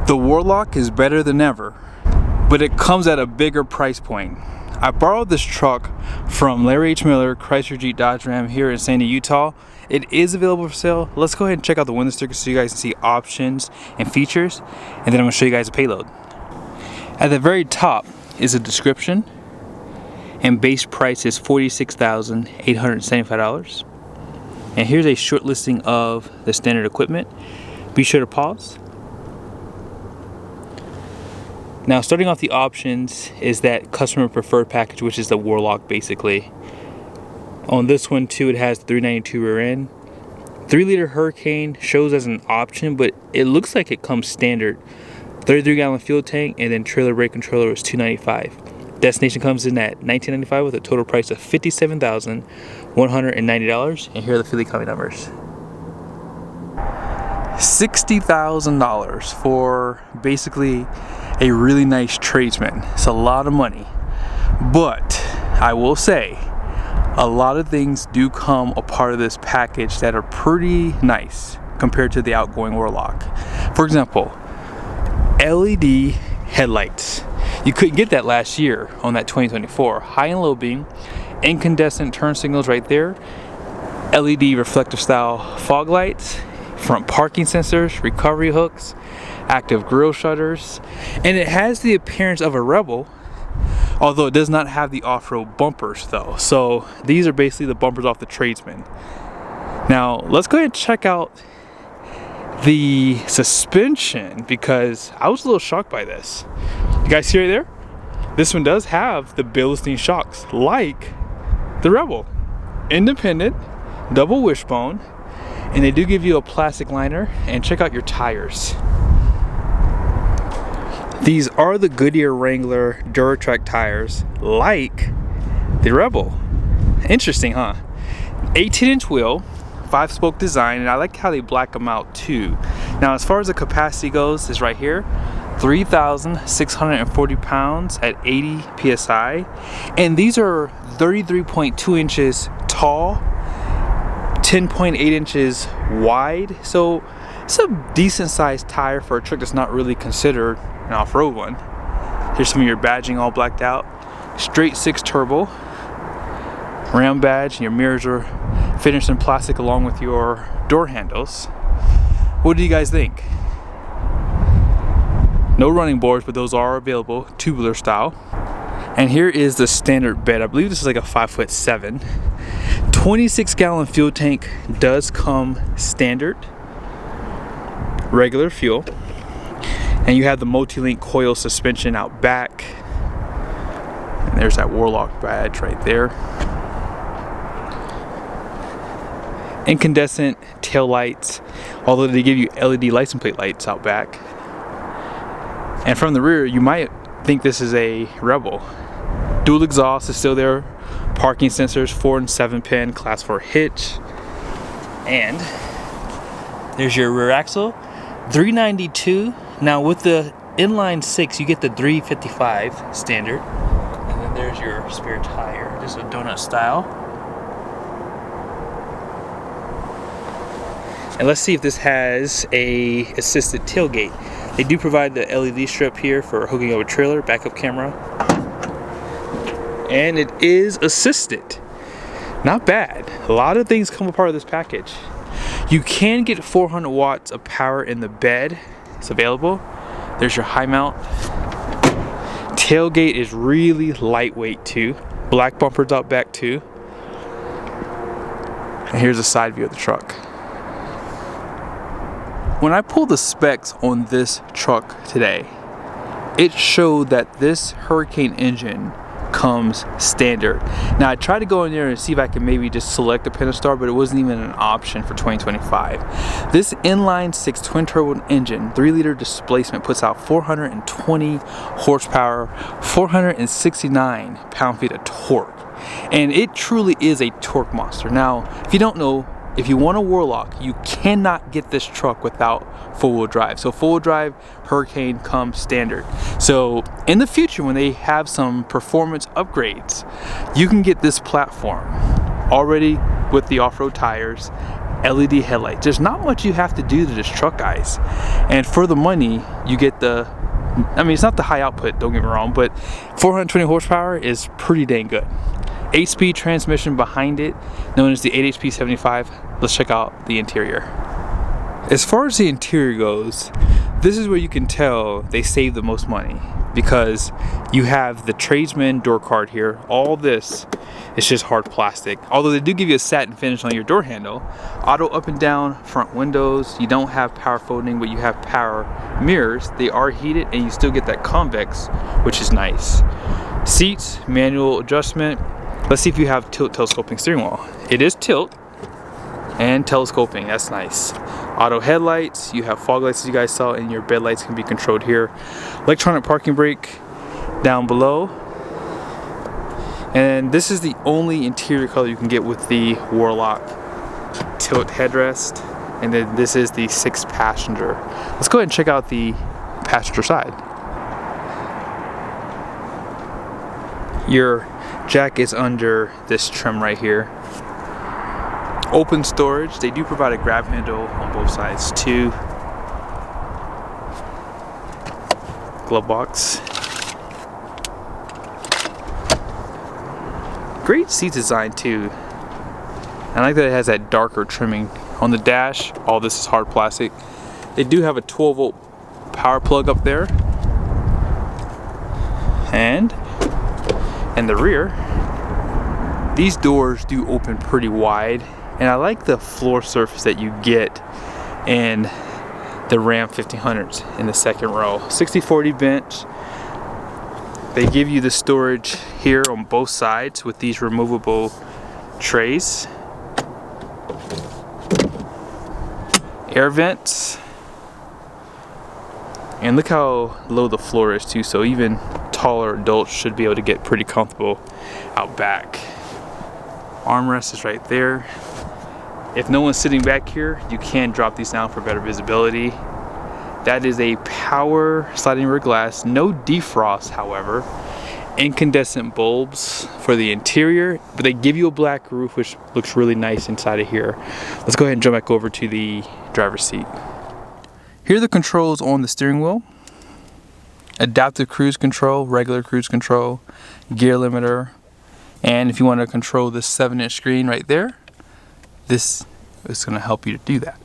The Warlock is better than ever, but it comes at a bigger price point. I borrowed this truck from Larry H. Miller, Chrysler Jeep Dodge Ram here in Sandy, Utah. It is available for sale. Let's go ahead and check out the window sticker so you guys can see options and features, and then I'm going to show you guys a payload. At the very top is a description, and base price is $46,875. And here's a short listing of the standard equipment. Be sure to pause. Now, starting off the options is that customer preferred package, which is the Warlock basically. On this one too, it has 392 rear end. 3-liter Hurricane shows as an option, but it looks like it comes standard. 33-gallon fuel tank, and then trailer brake controller is $295. Destination comes in at $1995 with a total price of $57,190. And here are the Philly County numbers. $60,000 for basically a really nice tradesman. It's a lot of money, but I will say a lot of things do come a part of this package that are pretty nice compared to the outgoing Warlock. For example, LED headlights. You couldn't get that last year on that 2024. High and low beam, incandescent turn signals right there, LED reflective style fog lights, front parking sensors, recovery hooks, active grille shutters, and it has the appearance of a Rebel, although it does not have the off-road bumpers though. So these are basically the bumpers off the tradesman. Now let's go ahead and check out the suspension, because I was a little shocked by this. You guys see right there? This one does have the bilstein shocks like the Rebel. Independent, double wishbone, and they do give you a plastic liner. And check out your tires. These are the Goodyear Wrangler Duratrack tires like the Rebel. Interesting, huh? 18-inch wheel, 5-spoke design, and I like how they black them out too. Now as far as the capacity goes, is right here, 3,640 pounds at 80 psi, and these are 33.2 inches tall, 10.8 inches wide, so it's a decent sized tire for a truck that's not really considered an off-road one. Here's some of your badging all blacked out. Straight 6 turbo, Ram badge, and your mirrors are finished in plastic along with your door handles. What do you guys think? No running boards, but those are available, tubular style. And here is the standard bed. I believe this is like a 5'7". 26-gallon fuel tank does come standard, regular fuel. And you have the multi-link coil suspension out back. And there's that Warlock badge right there. Incandescent tail lights, although they give you LED license plate lights out back. And from the rear, you might think this is a Rebel. Dual exhaust is still there. Parking sensors, 4 and 7 pin, class 4 hitch. And there's your rear axle, 392. Now with the inline 6, you get the 355 standard. And then there's your spare tire, just a donut style. And let's see if this has a assisted tailgate. They do provide the LED strip here for hooking up a trailer, backup camera. And it is assisted. Not bad. A lot of things come a part of this package. You can get 400 watts of power in the bed. It's available. There's your high mount. Tailgate is really lightweight too. Black bumpers out back too. And here's a side view of the truck. When I pulled the specs on this truck today, it showed that this Hurricane engine comes standard. Now I tried to go in there and see if I could maybe just select a Pentastar, but it wasn't even an option for 2025. This inline 6 twin turbo engine, 3-liter displacement, puts out 420 horsepower, 469 pound-feet of torque. And it truly is a torque monster. Now, if you don't know, if you want a Warlock, you cannot get this truck without four-wheel drive. So four-wheel drive Hurricane comes standard. So in the future, when they have some performance upgrades, you can get this platform already with the off-road tires LED headlights. There's not much you have to do to this truck, guys. And for the money, you get the, I mean, it's not the high output, don't get me wrong, but 420 horsepower is pretty dang good. 8-speed transmission behind it, known as the 8HP75. Let's check out the interior. As far as the interior goes, this is where you can tell they save the most money, because you have the tradesman door card here. All this is just hard plastic, although they do give you a satin finish on your door handle. Auto up and down front windows. You don't have power folding, but you have power mirrors. They are heated and you still get that convex, which is nice. Seats, manual adjustment. Let's see if you have tilt telescoping steering wheel. It is tilt and telescoping, that's nice. Auto headlights, you have fog lights as you guys saw, and your bed lights can be controlled here. Electronic parking brake down below. And this is the only interior color you can get with the Warlock tilt headrest. And then this is the 6th passenger. Let's go ahead and check out the passenger side. Your jack is under this trim right here. Open storage. They do provide a grab handle on both sides too. Glove box. Great seat design too. I like that it has that darker trimming on the dash. All this is hard plastic. They do have a 12-volt power plug up there. And in the rear, these doors do open pretty wide. And I like the floor surface that you get in the Ram 1500s in the second row. 60/40 bench. They give you the storage here on both sides with these removable trays. Air vents. And look how low the floor is too, so even taller adults should be able to get pretty comfortable out back. Armrest is right there. If no one's sitting back here, you can drop these down for better visibility. That is a power sliding rear glass, no defrost however. Incandescent bulbs for the interior, but they give you a black roof which looks really nice inside of here. Let's go ahead and jump back over to the driver's seat. Here are the controls on the steering wheel. Adaptive cruise control, regular cruise control, gear limiter, and if you want to control this 7-inch screen right there, this is going to help you to do that.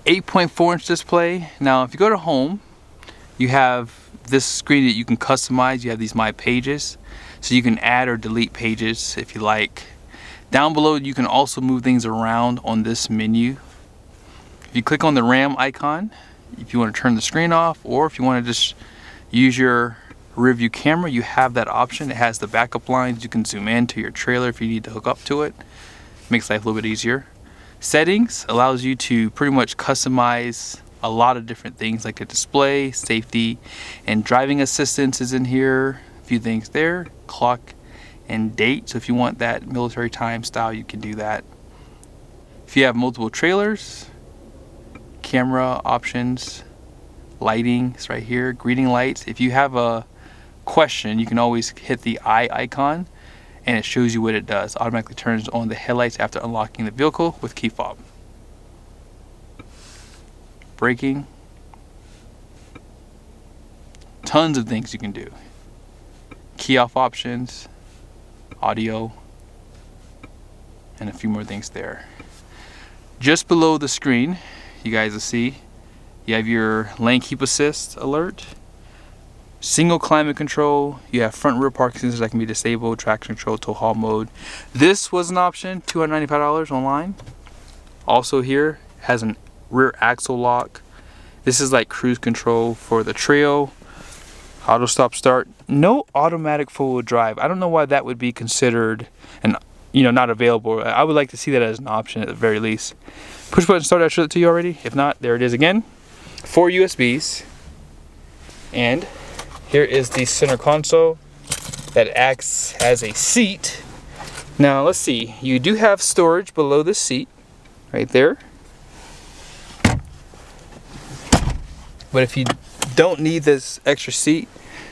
8.4-inch display. Now if you go to home, you have this screen that you can customize. You have these My Pages, so you can add or delete pages if you like. Down below you can also move things around on this menu. If you click on the RAM icon, if you want to turn the screen off, or if you want to just use your rear view camera, you have that option. It has the backup lines. You can zoom in to your trailer if you need to hook up to it. Makes life a little bit easier. Settings allows you to pretty much customize a lot of different things like the display, safety, and driving assistance is in here. A few things there. Clock and date. So if you want that military time style, you can do that. If you have multiple trailers, camera options, lighting is right here. Greeting lights. If you have a question, you can always hit the eye icon and it shows you what it does. Automatically turns on the headlights after unlocking the vehicle with key fob. Braking. Tons of things you can do. Key off options, audio, and a few more things there. Just below the screen, you guys will see, you have your lane keep assist alert, single climate control, you have front and rear parking sensors that can be disabled, traction control, tow haul mode. This was an option, $295 online. Also here, has an rear axle lock. This is like cruise control for the trail. Auto stop start. No automatic four-wheel drive. I don't know why that would be considered and not available. I would like to see that as an option at the very least. Push button start, I showed it to you already. If not, there it is again. 4 USBs. And here is the center console that acts as a seat. Now let's see. You do have storage below the seat, right there. But if you don't need this extra seat,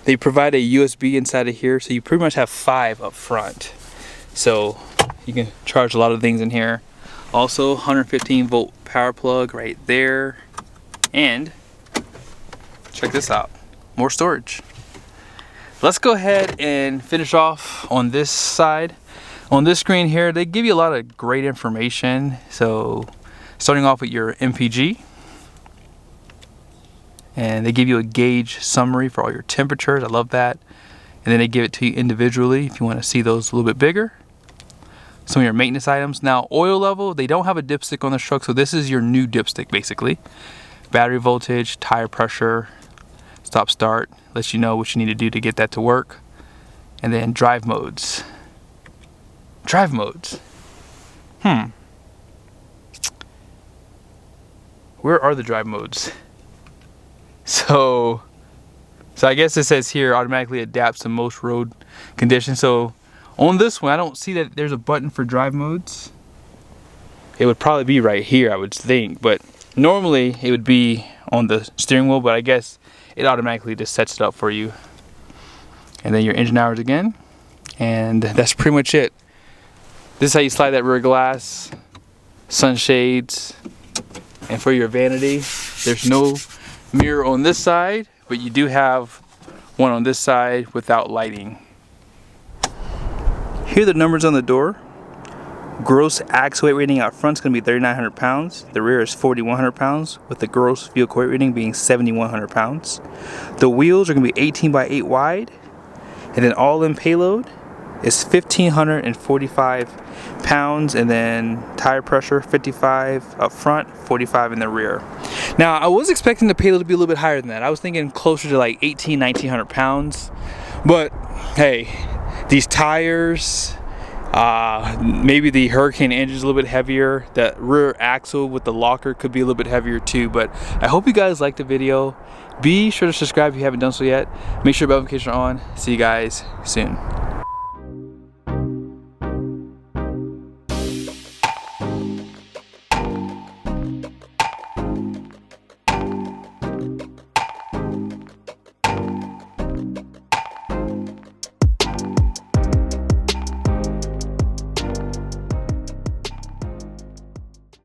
they provide a USB inside of here, so you pretty much have 5 up front. So you can charge a lot of things in here. Also 115 volt power plug right there. And check this out, more storage. Let's go ahead and finish off on this side. On this screen here, they give you a lot of great information. So starting off with your MPG, and they give you a gauge summary for all your temperatures. I love that. And then they give it to you individually if you want to see those a little bit bigger. Some of your maintenance items. Now, oil level, they don't have a dipstick on this truck, so this is your new dipstick basically. Battery voltage, tire pressure, stop start, lets you know what you need to do to get that to work. And then drive modes. Drive modes. Where are the drive modes? So I guess it says here automatically adapts to most road conditions. So on this one, I don't see that there's a button for drive modes. It would probably be right here, I would think, but normally it would be on the steering wheel, but I guess it automatically just sets it up for you. And then your engine hours again, and that's pretty much it. This is how you slide that rear glass, sunshades, and for your vanity, there's no mirror on this side, but you do have one on this side without lighting. Here are the numbers on the door. Gross axle weight rating out front is going to be 3,900 pounds. The rear is 4,100 pounds, with the gross vehicle weight rating being 7,100 pounds. The wheels are going to be 18 by 8 wide, and then all-in payload is 1,545 pounds, and then tire pressure 55 up front, 45 in the rear. Now, I was expecting the payload to be a little bit higher than that. I was thinking closer to like 1,900 pounds, but hey, these tires, maybe the Hurricane engine is a little bit heavier. That rear axle with the locker could be a little bit heavier too. But I hope you guys liked the video. Be sure to subscribe if you haven't done so yet. Make sure notifications are on. See you guys soon.